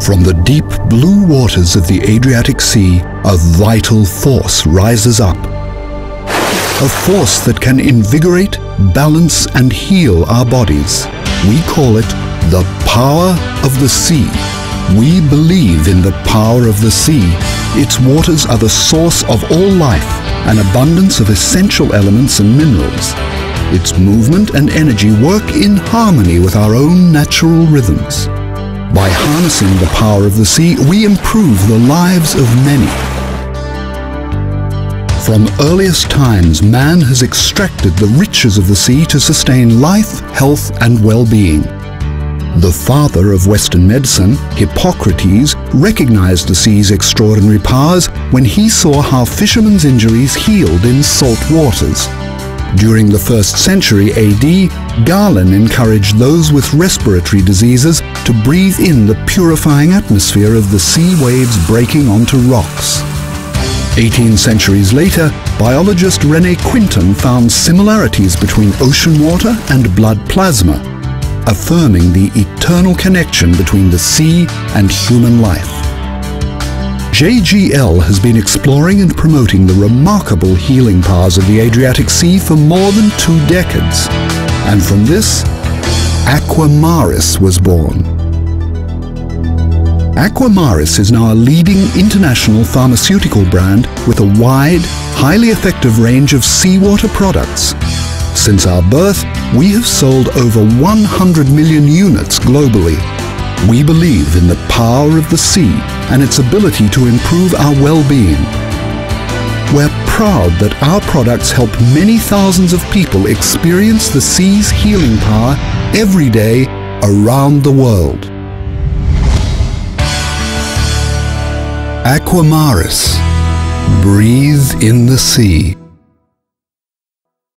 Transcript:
From the deep blue waters of the Adriatic Sea, a vital force rises up. A force that can invigorate, balance, and heal our bodies. We call it the power of the sea. We believe in the power of the sea. Its waters are the source of all life, an abundance of essential elements and minerals. Its movement and energy work in harmony with our own natural rhythms. By harnessing the power of the sea, we improve the lives of many. From earliest times, man has extracted the riches of the sea to sustain life, health, and well-being. The father of Western medicine, Hippocrates, recognized the sea's extraordinary powers when he saw how fishermen's injuries healed in salt waters. During the 1st century AD, Galen encouraged those with respiratory diseases to breathe in the purifying atmosphere of the sea waves breaking onto rocks. 18 centuries later, biologist René Quinton found similarities between ocean water and blood plasma, affirming the eternal connection between the sea and human life. JGL has been exploring and promoting the remarkable healing powers of the Adriatic Sea for more than 2 decades. And from this, Aqua Maris was born. Aqua Maris is now a leading international pharmaceutical brand with a wide, highly effective range of seawater products. Since our birth, we have sold over 100 million units globally. We believe in the power of the sea and its ability to improve our well-being. We're proud that our products help many thousands of people experience the sea's healing power every day around the world. Aqua Maris. Breathe in the sea.